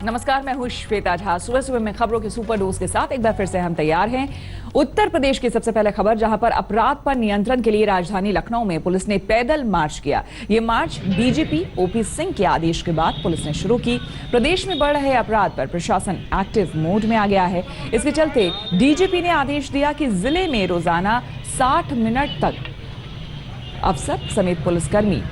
नमस्कार, मैं हूं श्वेता झा। सुबह सुबह में खबरों के सुपर डोज के साथ एक बार फिर से हम तैयार हैं। उत्तर प्रदेश की सबसे पहले खबर, जहां पर अपराध पर नियंत्रण के लिए राजधानी लखनऊ में पुलिस ने पैदल मार्च किया। ये मार्च डीजीपी ओपी सिंह के आदेश के बाद पुलिस ने शुरू की। प्रदेश में बढ़ रहे अपराध पर प्रशासन एक्टिव मोड में आ गया है। इसके चलते डीजीपी ने आदेश दिया कि जिले में रोजाना 60 मिनट तक अफसर समेत पुलिसकर्मी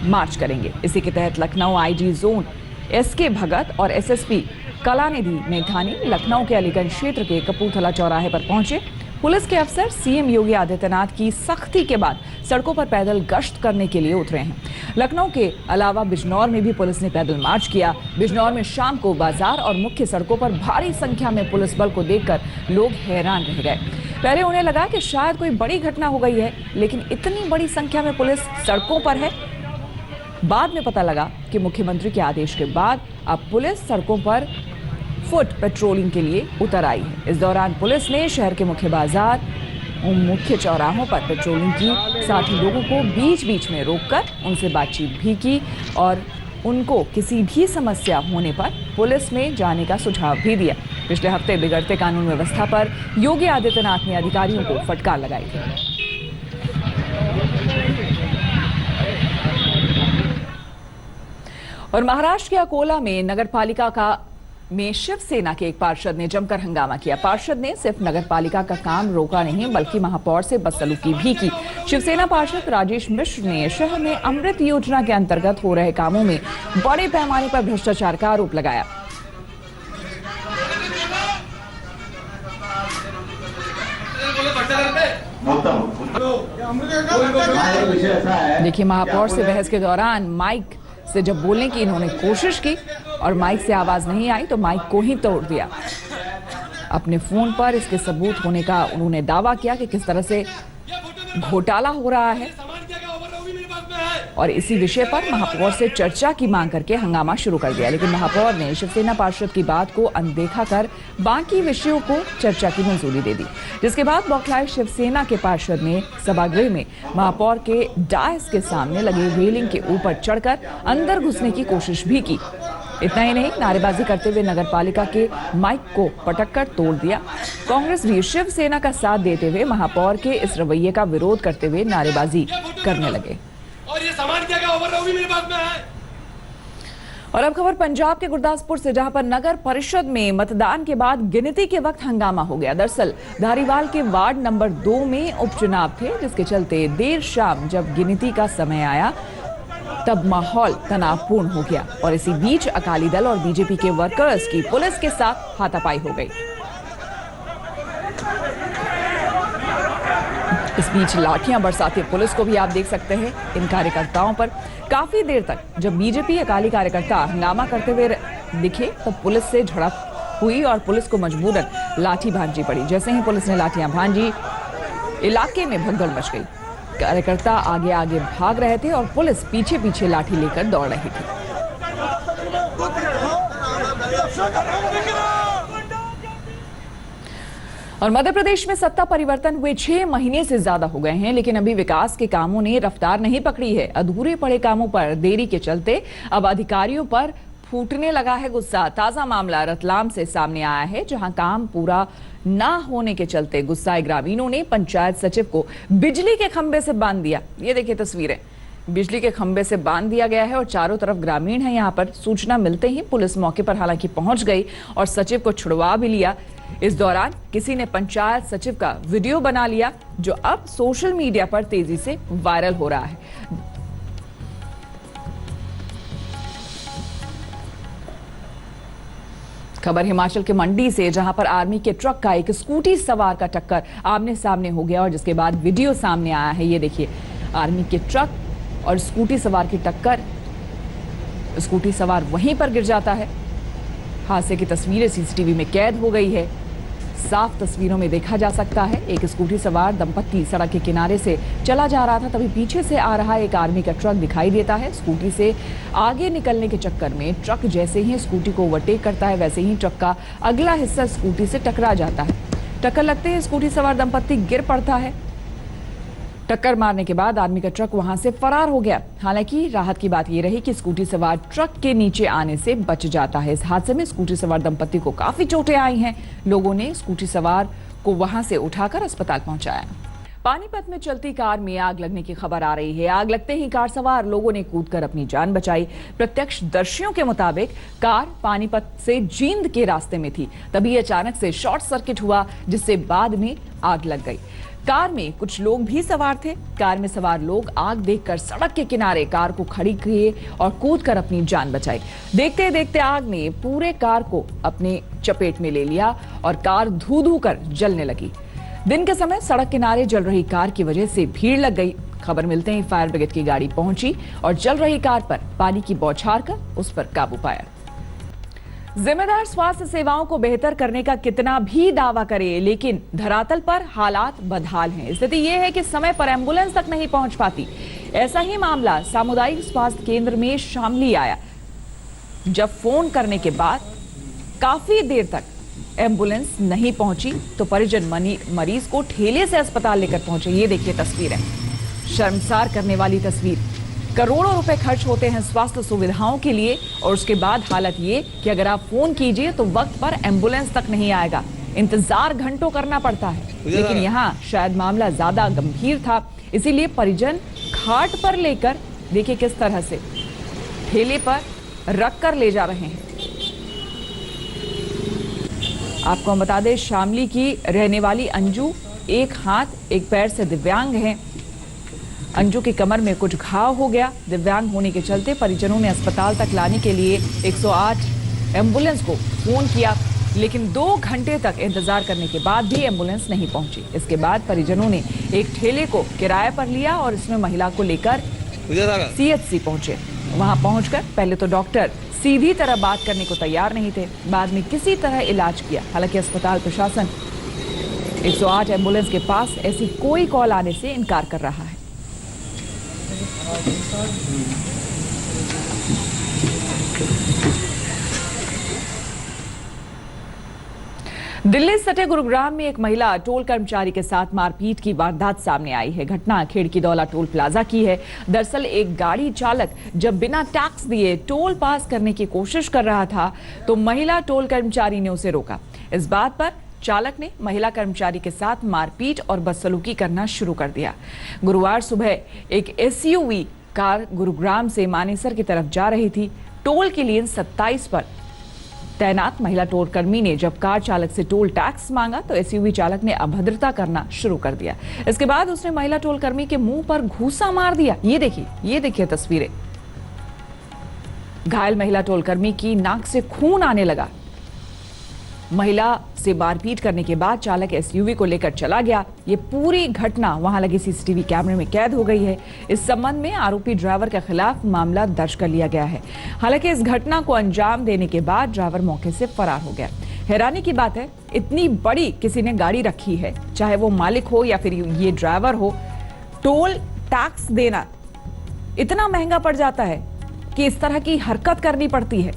मार्च करेंगे। इसी के तहत लखनऊ आईजी जोन एसके भगत और एसएसपी कलानिधि मेघानी लखनऊ के अलीगंज क्षेत्र के कपूरथला चौराहे पर पहुंचे। पुलिस के अफसर सीएम योगी आदित्यनाथ की सख्ती के बाद सड़कों पर पैदल गश्त करने के लिए उतरे हैं। लखनऊ के अलावा बिजनौर में भी पुलिस ने पैदल मार्च किया। बिजनौर में शाम को बाजार और मुख्य सड़कों पर भारी संख्या में पुलिस बल को देखकर लोग हैरान रह गए। पहले उन्हें लगा कि शायद कोई बड़ी घटना हो गई है, लेकिन इतनी बड़ी संख्या में पुलिस सड़कों पर है। बाद में पता लगा कि मुख्यमंत्री के आदेश के बाद अब पुलिस सड़कों पर फुट पेट्रोलिंग के लिए उतर आई है। इस दौरान पुलिस ने शहर के मुख्य बाजार और मुख्य चौराहों पर पेट्रोलिंग की, साथ ही लोगों को बीच बीच में रोककर उनसे बातचीत भी की और उनको किसी भी समस्या होने पर पुलिस में जाने का सुझाव भी दिया। पिछले हफ्ते बिगड़ते कानून व्यवस्था पर योगी आदित्यनाथ ने अधिकारियों को फटकार लगाई थी। और महाराष्ट्र के अकोला में नगरपालिका में शिवसेना के एक पार्षद ने जमकर हंगामा किया। पार्षद ने सिर्फ नगरपालिका का काम रोका नहीं, बल्कि महापौर से बदसलूकी भी की। शिवसेना पार्षद राजेश मिश्र ने शहर में अमृत योजना के अंतर्गत हो रहे कामों में बड़े पैमाने पर भ्रष्टाचार का आरोप लगाया। देखिए, महापौर से बहस के दौरान माइक से जब बोलने की इन्होंने कोशिश की और माइक से आवाज नहीं आई तो माइक को ही तोड़ दिया। अपने फोन पर इसके सबूत होने का उन्होंने दावा किया कि किस तरह से घोटाला हो रहा है और इसी विषय पर महापौर से चर्चा की मांग करके हंगामा शुरू कर दिया। लेकिन महापौर ने शिवसेना पार्षद की बात को अनदेखा कर बाकी विषयों को चर्चा की मंजूरी दे दी, जिसके बाद बौखलाए शिवसेना के पार्षद ने सभागृह में महापौर के डायस के सामने लगे रेलिंग के ऊपर चढ़कर अंदर घुसने की कोशिश भी की। इतना ही नहीं, नारेबाजी करते हुए नगरपालिका के माइक को पटककर तोड़ दिया। कांग्रेस भी शिवसेना का साथ देते हुए महापौर के इस रवैये का विरोध करते हुए नारेबाजी करने लगे। और ये सामान क्या ओवर भी मेरे पास में है। और अब खबर पंजाब के गुरदासपुर से, जहां पर नगर परिषद में मतदान के बाद गिनती के वक्त हंगामा हो गया। दरअसल धारीवाल के वार्ड नंबर 2 में उपचुनाव थे, जिसके चलते देर शाम जब गिनती का समय आया तब माहौल तनावपूर्ण हो गया और इसी बीच अकाली दल और बीजेपी के वर्कर्स की पुलिस के साथ हाथापाई हो गई। इस बीच लाठियां बरसाती पुलिस को भी आप देख सकते हैं इन कार्यकर्ताओं पर। काफी देर तक जब बीजेपी अकाली कार्यकर्ता हंगामा करते हुए दिखे तो पुलिस से झड़प हुई और पुलिस को मजबूरन लाठी भांजी पड़ी। जैसे ही पुलिस ने लाठियां भांजी, इलाके में भगदड़ मच गई। कार्यकर्ता आगे आगे भाग रहे थे और पुलिस पीछे पीछे लाठी लेकर दौड़ रही थी। और मध्य प्रदेश में सत्ता परिवर्तन हुए 6 महीने से ज्यादा हो गए हैं, लेकिन अभी विकास के कामों ने रफ्तार नहीं पकड़ी है। अधूरे पड़े कामों पर देरी के चलते अब अधिकारियों पर फूटने लगा है गुस्सा। ताजा मामला रतलाम से सामने आया है, जहां काम पूरा ना होने के चलते गुस्साए ग्रामीणों ने पंचायत सचिव को बिजली के खंभे से बांध दिया। ये देखिए तस्वीरें, बिजली के खंभे से बांध दिया गया है और चारों तरफ ग्रामीण हैं। यहाँ पर सूचना मिलते ही पुलिस मौके पर हालांकि पहुंच गई और सचिव को छुड़वा भी लिया। इस दौरान किसी ने पंचायत सचिव का वीडियो बना लिया, जो अब सोशल मीडिया पर तेजी से वायरल हो रहा है। खबर हिमाचल के मंडी से, जहां पर आर्मी के ट्रक का एक स्कूटी सवार का टक्कर आमने सामने हो गया और जिसके बाद वीडियो सामने आया है। ये देखिए, आर्मी के ट्रक और स्कूटी सवार की टक्कर। स्कूटी सवार वहीं पर गिर जाता है। हादसे की तस्वीरें सीसीटीवी में कैद हो गई है। साफ तस्वीरों में देखा जा सकता है एक स्कूटी सवार दंपत्ति सड़क के किनारे से चला जा रहा था, तभी पीछे से आ रहा एक आर्मी का ट्रक दिखाई देता है। स्कूटी से आगे निकलने के चक्कर में ट्रक जैसे ही स्कूटी को ओवरटेक करता है, वैसे ही ट्रक का अगला हिस्सा स्कूटी से टकरा जाता है। टक्कर लगते ही स्कूटी सवार दंपत्ति गिर पड़ता है टक्कर मारने के बाद आदमी का ट्रक वहां से फरार हो गया। हालांकि राहत की बात यह रही कि स्कूटी सवार ट्रक के नीचे आने से बच जाता है। इस हादसे में स्कूटी सवार दंपति को काफी चोटें आई हैं। लोगों ने स्कूटी सवार को वहां से उठाकर अस्पताल पहुंचाया। पानीपत में चलती कार में आग लगने की खबर आ रही है। आग लगते ही कार सवार लोगों ने कूदकर अपनी जान बचाई। प्रत्यक्षदर्शियों के मुताबिक कार पानीपत से जींद के रास्ते में थी, तभी अचानक से शॉर्ट सर्किट हुआ, जिससे बाद में आग लग गई। कार में कुछ लोग भी सवार थे। कार में सवार लोग आग देखकर सड़क के किनारे कार को खड़ी किए और कूदकर अपनी जान बचाई। देखते देखते आग ने पूरे कार को अपने चपेट में ले लिया और कार धू धू कर जलने लगी। दिन के समय सड़क किनारे जल रही कार की वजह से भीड़ लग गई। खबर मिलते ही फायर ब्रिगेड की गाड़ी पहुंची और जल रही कार पर पानी की बौछार कर उस पर काबू पाया। जिम्मेदार स्वास्थ्य सेवाओं को बेहतर करने का कितना भी दावा करे, लेकिन धरातल पर हालात बदहाल हैं। स्थिति यह है कि समय पर एम्बुलेंस तक नहीं पहुंच पाती। ऐसा ही मामला सामुदायिक स्वास्थ्य केंद्र में शामली आया, जब फोन करने के बाद काफी देर तक एम्बुलेंस नहीं पहुंची तो परिजन मरीज को ठेले से अस्पताल लेकर पहुंचे। ये देखिए तस्वीरें, शर्मसार करने वाली तस्वीर। करोड़ों रुपए खर्च होते हैं स्वास्थ्य सुविधाओं के लिए और उसके बाद हालत ये कि अगर आप फोन कीजिए तो वक्त पर एम्बुलेंस तक नहीं आएगा। इंतजार घंटों करना पड़ता है। लेकिन यहाँ शायद मामला ज्यादा गंभीर था, इसीलिए परिजन खाट पर लेकर देखिए किस तरह से ठेले पर रख कर ले जा रहे हैं। आपको हम बता दें, शामली की रहने वाली अंजू एक हाथ एक पैर से दिव्यांग हैं। अंजू की कमर में कुछ घाव हो गया। दिव्यांग होने के चलते परिजनों ने अस्पताल तक लाने के लिए 108 एम्बुलेंस को फोन किया, लेकिन 2 घंटे तक इंतजार करने के बाद भी एम्बुलेंस नहीं पहुंची। इसके बाद परिजनों ने एक ठेले को किराए पर लिया और इसमें महिला को लेकर CHC पहुंचे। वहां पहुंचकर पहले तो डॉक्टर सीधी तरह बात करने को तैयार नहीं थे, बाद में किसी तरह इलाज किया। हालांकि अस्पताल प्रशासन 108 एम्बुलेंस के पास ऐसी कोई कॉल आने से इनकार कर रहा है। दिल्ली सटे गुरुग्राम में एक महिला टोल कर्मचारी के साथ मारपीट की वारदात सामने आई है। घटना खेड़कीदौला टोल प्लाजा की है। दरअसल एक गाड़ी चालक जब बिना टैक्स दिए टोल पास करने की कोशिश कर रहा था तो महिला टोल कर्मचारी ने उसे रोका। इस बात पर चालक ने महिला कर्मचारी के साथ मारपीट और बदसलूकी करना शुरू कर दिया। गुरुवार सुबह एक SUV कार गुरुग्राम से मानेसर की तरफ जा रही थी। टोल के लिए 27 पर तैनात महिला टोल कर्मी ने जब कार चालक से टोल टैक्स मांगा तो SUV चालक ने अभद्रता करना शुरू कर दिया। इसके बाद उसने महिला टोल कर्मी के मुंह पर घूंसा मार दिया। ये देखिए तस्वीरें। घायल महिला टोल कर्मी की नाक से खून आने लगा। महिला से मारपीट करने के बाद चालक SUV को लेकर चला गया। ये पूरी घटना वहां लगे CCTV कैमरे में कैद हो गई है। इस संबंध में आरोपी ड्राइवर के खिलाफ मामला दर्ज कर लिया गया है। हालांकि इस घटना को अंजाम देने के बाद ड्राइवर मौके से फरार हो गया। हैरानी की बात है, इतनी बड़ी किसी ने गाड़ी रखी है, चाहे वो मालिक हो या फिर ये ड्राइवर हो, टोल टैक्स देना इतना महंगा पड़ जाता है कि इस तरह की हरकत करनी पड़ती है।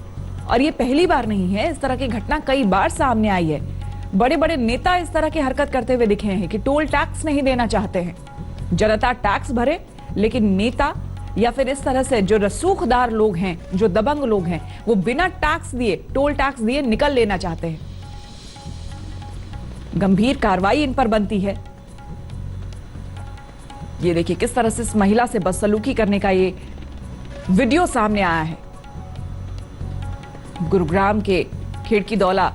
और ये पहली बार नहीं है, इस तरह की घटना कई बार सामने आई है। बड़े बड़े नेता इस तरह की हरकत करते हुए दिखे हैं कि टोल टैक्स नहीं देना चाहते हैं। जनता टैक्स भरे, लेकिन नेता या फिर इस तरह से जो रसूखदार लोग हैं, जो दबंग लोग हैं, वो बिना टैक्स दिए, टोल टैक्स दिए निकल लेना चाहते हैं। गंभीर कार्रवाई इन पर बनती है। ये देखिए किस तरह से इस महिला से बदसलूकी करने का ये वीडियो सामने आया है। गुरुग्राम के खेड़कीदौला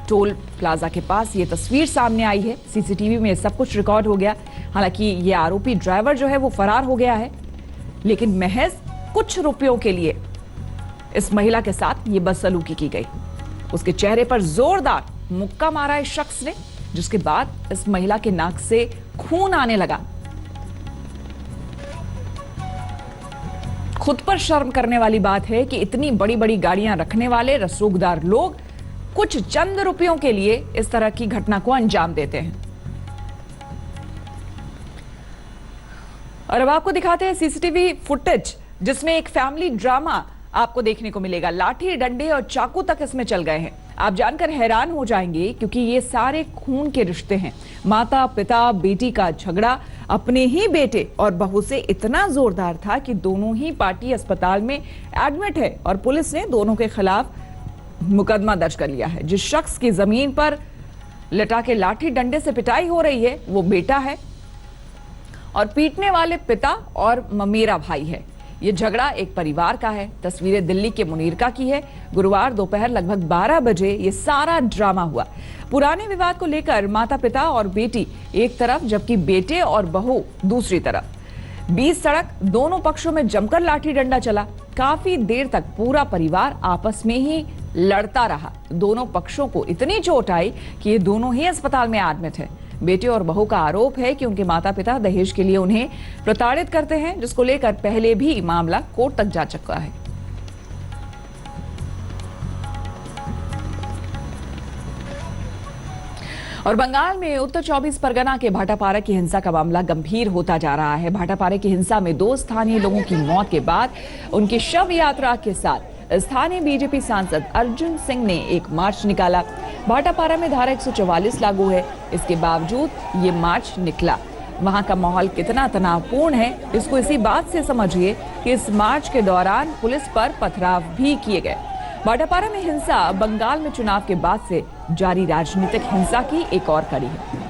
टोल प्लाजा के पास ये तस्वीर सामने आई है। CCTV में सब कुछ रिकॉर्ड हो गया। हालांकि ये आरोपी ड्राइवर जो है वो फरार हो गया है, लेकिन महज कुछ रुपयों के लिए इस महिला के साथ ये बदसलूकी की गई। उसके चेहरे पर जोरदार मुक्का मारा इस शख्स ने, जिसके बाद इस महिला के नाक से खून आने लगा। खुद पर शर्म करने वाली बात है कि इतनी बड़ी बड़ी गाड़ियां रखने वाले रसूखदार लोग कुछ चंद रुपयों के लिए इस तरह की घटना को अंजाम देते हैं। और अब आपको दिखाते हैं CCTV फुटेज, जिसमें एक फैमिली ड्रामा आपको देखने को मिलेगा। लाठी, डंडे और चाकू तक इसमें चल गए हैं। आप जानकर हैरान हो जाएंगे क्योंकि ये सारे खून के रिश्ते हैं। माता पिता बेटी का झगड़ा अपने ही बेटे और बहू से इतना जोरदार था कि दोनों ही पार्टी अस्पताल में एडमिट है और पुलिस ने दोनों के खिलाफ मुकदमा दर्ज कर लिया है। जिस शख्स की जमीन पर लटा के लाठी डंडे से पिटाई हो रही है वो बेटा है और पीटने वाले पिता और ममेरा भाई है। ये झगड़ा एक परिवार का है। तस्वीरें दिल्ली के मुनीरका की है। गुरुवार दोपहर लगभग 12 बजे ये सारा ड्रामा हुआ। पुराने विवाद को लेकर माता पिता और बेटी एक तरफ जबकि बेटे और बहू दूसरी तरफ। बीच सड़क दोनों पक्षों में जमकर लाठी डंडा चला। काफी देर तक पूरा परिवार आपस में ही लड़ता रहा। दोनों पक्षों को इतनी चोट आई कि ये दोनों ही अस्पताल में एडमिट है। बेटे और बहू का आरोप है कि उनके माता पिता दहेज के लिए उन्हें प्रताड़ित करते हैं, जिसको लेकर पहले भी मामला कोर्ट तक जा चुका है। और बंगाल में उत्तर 24 परगना के भाटापारा की हिंसा का मामला गंभीर होता जा रहा है। भाटापारा की हिंसा में 2 स्थानीय लोगों की मौत के बाद उनकी शव यात्रा के साथ स्थानीय बीजेपी सांसद अर्जुन सिंह ने एक मार्च निकाला। भाटापारा में धारा 144 लागू है, इसके बावजूद ये मार्च निकला। वहां का माहौल कितना तनावपूर्ण है इसको इसी बात से समझिए कि इस मार्च के दौरान पुलिस पर पथराव भी किए गए। भाटापारा में हिंसा बंगाल में चुनाव के बाद से जारी राजनीतिक हिंसा की एक और कड़ी है।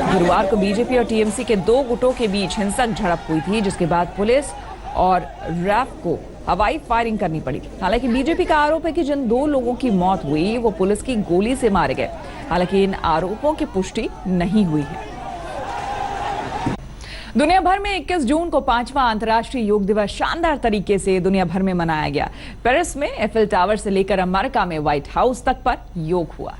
गुरुवार को बीजेपी और टीएमसी के 2 गुटों के बीच हिंसक झड़प हुई थी, जिसके बाद पुलिस और रैफ को हवाई फायरिंग करनी पड़ी। हालांकि बीजेपी का आरोप है कि जिन 2 लोगों की मौत हुई वो पुलिस की गोली से मारे गए। हालांकि इन आरोपों की पुष्टि नहीं हुई है। दुनिया भर में 21 जून को 5वां अंतर्राष्ट्रीय योग दिवस शानदार तरीके से दुनिया भर में मनाया गया। पेरिस में एफिल टावर से लेकर अमेरिका में व्हाइट हाउस तक पर योग हुआ।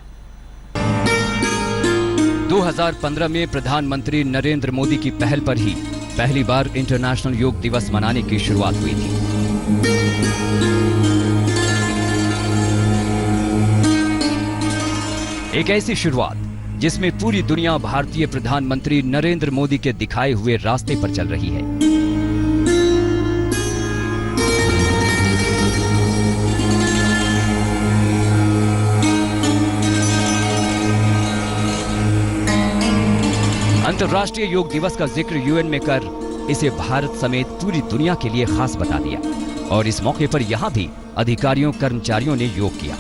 2015 में प्रधानमंत्री नरेंद्र मोदी की पहल पर ही पहली बार इंटरनेशनल योग दिवस मनाने की शुरुआत हुई थी। एक ऐसी शुरुआत जिसमें पूरी दुनिया भारतीय प्रधानमंत्री नरेंद्र मोदी के दिखाए हुए रास्ते पर चल रही है। अंतर्राष्ट्रीय योग दिवस का जिक्र यूएन में कर इसे भारत समेत पूरी दुनिया के लिए खास बता दिया और इस मौके पर यहां भी अधिकारियों कर्मचारियों ने योग किया।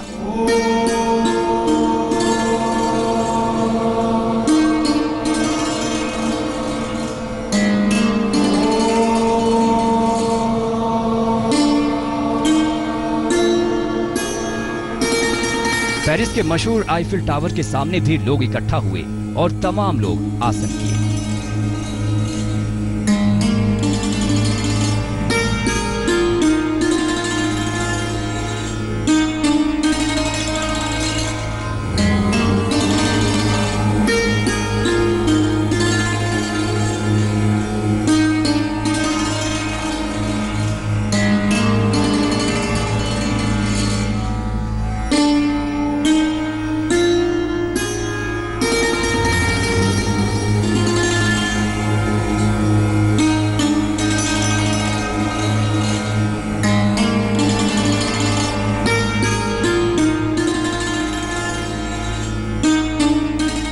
पेरिस के मशहूर आईफिल टावर के सामने भी लोग इकट्ठा हुए और तमाम लोग आसन किए।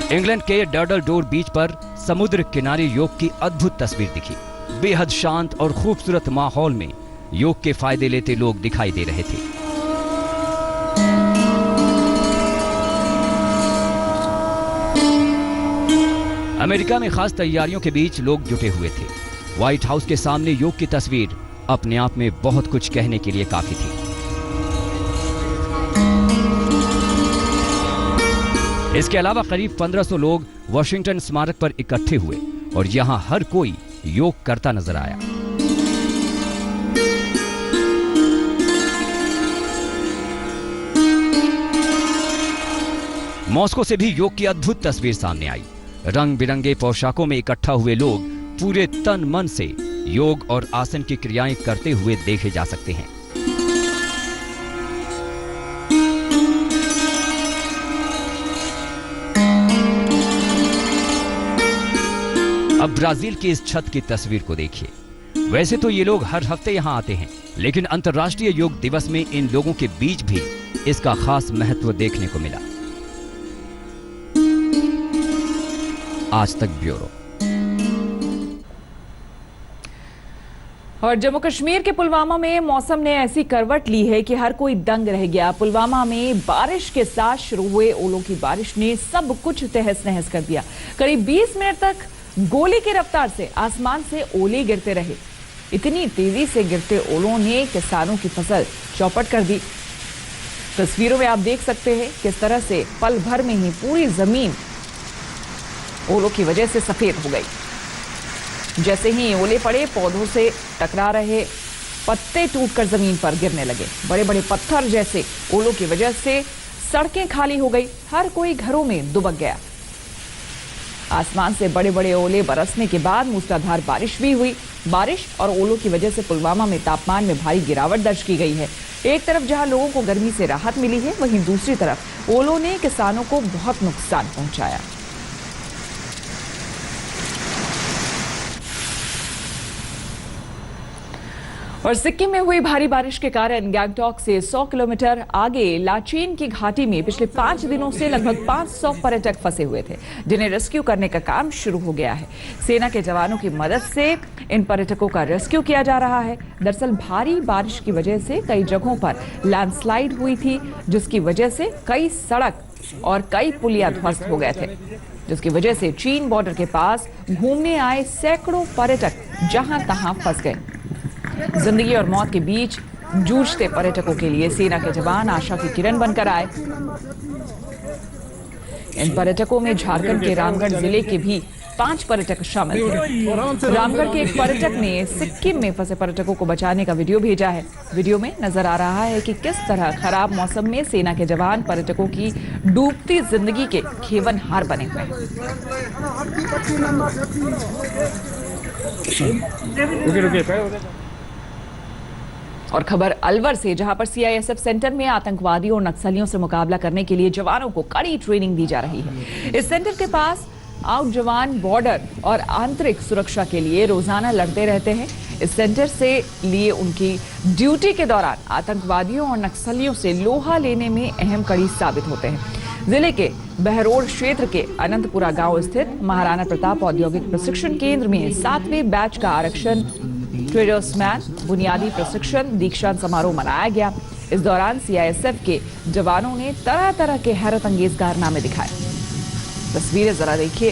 इंग्लैंड के डर्डल डोर बीच पर समुद्र किनारे योग की अद्भुत तस्वीर दिखी। बेहद शांत और खूबसूरत माहौल में योग के फायदे लेते लोग दिखाई दे रहे थे। अमेरिका में खास तैयारियों के बीच लोग जुटे हुए थे। व्हाइट हाउस के सामने योग की तस्वीर अपने आप में बहुत कुछ कहने के लिए काफी थी। इसके अलावा करीब 1500 लोग वॉशिंगटन स्मारक पर इकट्ठे हुए और यहां हर कोई योग करता नजर आया। मॉस्को से भी योग की अद्भुत तस्वीर सामने आई। रंग बिरंगे पोशाकों में इकट्ठा हुए लोग पूरे तन मन से योग और आसन की क्रियाएं करते हुए देखे जा सकते हैं। अब ब्राजील की इस छत की तस्वीर को देखिए। वैसे तो ये लोग हर हफ्ते यहां आते हैं, लेकिन अंतर्राष्ट्रीय योग दिवस में इन लोगों के बीच भी इसका खास महत्व देखने को मिला। आज तक ब्यूरो। और जम्मू कश्मीर के पुलवामा में मौसम ने ऐसी करवट ली है कि हर कोई दंग रह गया। पुलवामा में बारिश के साथ शुरू हुए ओलों की बारिश ने सब कुछ तहस नहस कर दिया। करीब 20 मिनट तक गोली की रफ्तार से आसमान से ओले गिरते रहे। इतनी तेजी से गिरते ओलों ने किसानों की फसल चौपट कर दी। तस्वीरों में आप देख सकते हैं किस तरह से पल भर में ही पूरी जमीन ओलों की वजह से सफेद हो गई। जैसे ही ओले पड़े, पौधों से टकरा रहे पत्ते टूटकर जमीन पर गिरने लगे। बड़े बड़े पत्थर जैसे ओलों की वजह से सड़कें खाली हो गई। हर कोई घरों में दुबक गया। आसमान से बड़े बड़े ओले बरसने के बाद मूसलाधार बारिश भी हुई। बारिश और ओलों की वजह से पुलवामा में तापमान में भारी गिरावट दर्ज की गई है। एक तरफ जहां लोगों को गर्मी से राहत मिली है, वहीं दूसरी तरफ ओलों ने किसानों को बहुत नुकसान पहुंचाया। और सिक्किम में हुई भारी बारिश के कारण गैंगटॉक से 100 किलोमीटर आगे लाचेन की घाटी में पिछले 5 दिनों से लगभग 500 पर्यटक फंसे हुए थे, जिन्हें रेस्क्यू करने का काम शुरू हो गया है। सेना के जवानों की मदद से इन पर्यटकों का रेस्क्यू किया जा रहा है। दरअसल भारी बारिश की वजह से कई जगहों पर लैंडस्लाइड हुई थी, जिसकी वजह से कई सड़क और कई पुलिया ध्वस्त हो गए थे, जिसकी वजह से चीन बॉर्डर के पास घूमने आए सैकड़ों पर्यटक जहां तहां फंस गए। जिंदगी और मौत के बीच जूझते पर्यटकों के लिए सेना के जवान आशा की किरण बनकर आए। इन पर्यटकों में झारखंड के रामगढ़ जिले के भी 5 पर्यटक शामिल थे। रामगढ़ के एक पर्यटक ने सिक्किम में फंसे पर्यटकों को बचाने का वीडियो भेजा है। वीडियो में नजर आ रहा है कि किस तरह खराब मौसम में सेना के जवान पर्यटकों की डूबती जिंदगी के खेवनहार बने हुए हैं। और खबर अलवर से, जहां पर सीआईएसएफ सेंटर में आतंकवादियों और नक्सलियों से मुकाबला करने के लिए जवानों को कड़ी ट्रेनिंग दी जा रही है। इस सेंटर के पास आउट जवान बॉर्डर और आंतरिक सुरक्षा के लिए रोजाना लड़ते रहते हैं। इस सेंटर से लिए उनकी ड्यूटी के दौरान आतंकवादियों और नक्सलियों से लोहा लेने में अहम कड़ी साबित होते हैं। जिले के बहरोड क्षेत्र के अनंतपुरा गांव स्थित महाराणा प्रताप औद्योगिक प्रशिक्षण केंद्र में 7वें बैच का आरक्षण ट्रेडर्समैन बुनियादी प्रशिक्षण दीक्षांत समारोह मनाया गया। इस दौरान सीआईएसएफ के जवानों ने तरह तरह के हैरत अंगेज कारनामे दिखाए। तस्वीरें जरा देखिए,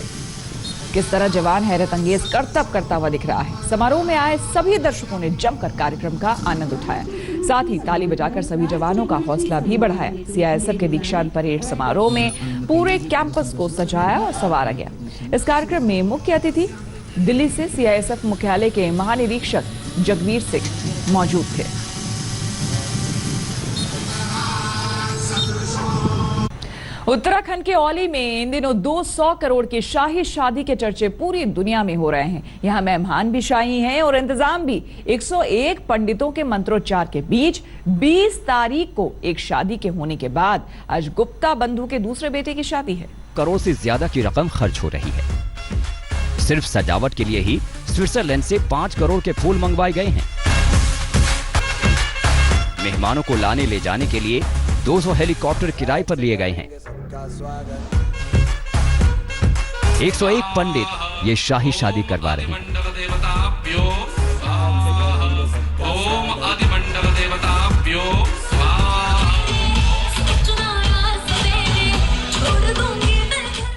किस तरह जवान हैरत अंगेज करतब करता हुआ दिख रहा है। समारोह में आए सभी दर्शकों ने जमकर कार्यक्रम का आनंद उठाया, साथ ही ताली बजाकर सभी जवानों का हौसला भी बढ़ाया। सीआईएसएफ के दीक्षांत परेड समारोह में पूरे कैंपस को सजाया और संवारा गया। इस कार्यक्रम में मुख्य अतिथि दिल्ली से सीआईएसएफ मुख्यालय के महानिरीक्षक जगवीर सिंह मौजूद थे। उत्तराखंड के औली में इन दिनों 200 करोड़ की शाही शादी के चर्चे पूरी दुनिया में हो रहे हैं। यहाँ मेहमान भी शाही हैं और इंतजाम भी। 101 पंडितों के मंत्रोच्चार के बीच 20 तारीख को एक शादी के होने के बाद आज गुप्ता बंधु के दूसरे बेटे की शादी है। करोड़ से ज्यादा की रकम खर्च हो रही है। सिर्फ सजावट के लिए ही स्विट्जरलैंड से 5 करोड़ के फूल मंगवाए गए हैं। मेहमानों को लाने ले जाने के लिए 200 हेलीकॉप्टर किराए पर लिए गए हैं। 101 पंडित ये शाही शादी करवा रहे हैं।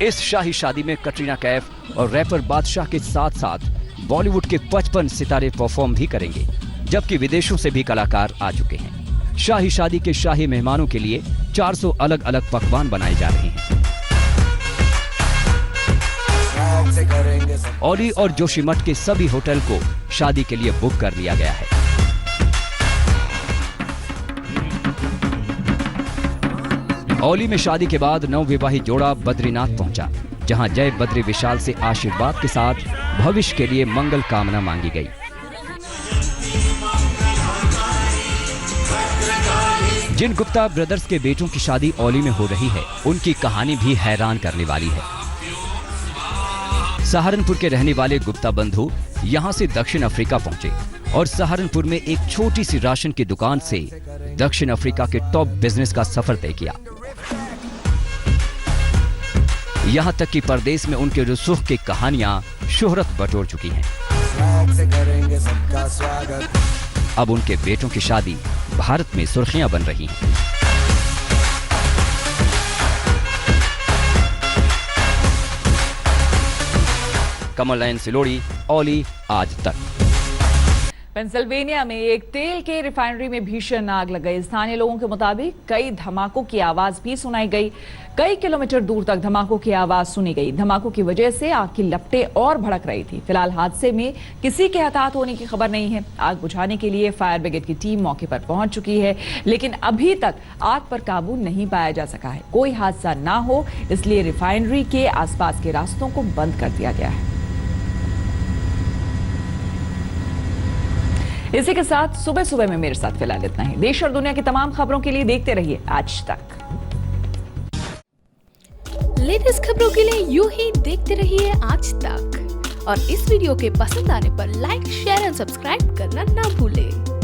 इस शाही शादी में कटरीना कैफ और रैपर बादशाह के साथ साथ बॉलीवुड के 55 सितारे परफॉर्म भी करेंगे, जबकि विदेशों से भी कलाकार आ चुके हैं। शाही शादी के शाही मेहमानों के लिए 400 अलग अलग पकवान बनाए जा रहे हैं। औली और जोशीमठ के सभी होटल को शादी के लिए बुक कर लिया गया है। औली में शादी के बाद नवविवाहित जोड़ा बद्रीनाथ पहुंचा, जहां जय बद्री विशाल से आशीर्वाद के साथ भविष्य के लिए मंगल कामना मांगी गई। जिन गुप्ता ब्रदर्स के बेटों की शादी औली में हो रही है, उनकी कहानी भी हैरान करने वाली है। सहारनपुर के रहने वाले गुप्ता बंधु यहां से दक्षिण अफ्रीका पहुंचे और सहारनपुर में एक छोटी सी राशन की दुकान से दक्षिण अफ्रीका के टॉप बिजनेस का सफर तय किया। यहाँ तक कि परदेश में उनके रुसूख की कहानियां शोहरत बटोर चुकी हैं। अब उनके बेटों की शादी भारत में सुर्खियां बन रही हैं। कमल नयन सिलोड़ी, ओली, आज तक। पेंसिल्वेनिया में एक तेल के रिफाइनरी में भीषण आग लग गई। स्थानीय लोगों के मुताबिक कई धमाकों की आवाज भी सुनाई गई। कई किलोमीटर दूर तक धमाकों की आवाज सुनी गई। धमाकों की वजह से आग की लपटें और भड़क रही थी। फिलहाल हादसे में किसी के हताहत होने की खबर नहीं है। आग बुझाने के लिए फायर ब्रिगेड की टीम मौके पर पहुंच चुकी है, लेकिन अभी तक आग पर काबू नहीं पाया जा सका है। कोई हादसा ना हो इसलिए रिफाइनरी के आसपास के रास्तों को बंद कर दिया गया है। इसी के साथ सुबह सुबह में मेरे साथ फिलहाल इतना ही। देश और दुनिया की तमाम खबरों के लिए देखते रहिए आज तक। लेटेस्ट खबरों के लिए यूं ही देखते रहिए आज तक और इस वीडियो के पसंद आने पर लाइक, शेयर एंड सब्सक्राइब करना ना भूलें।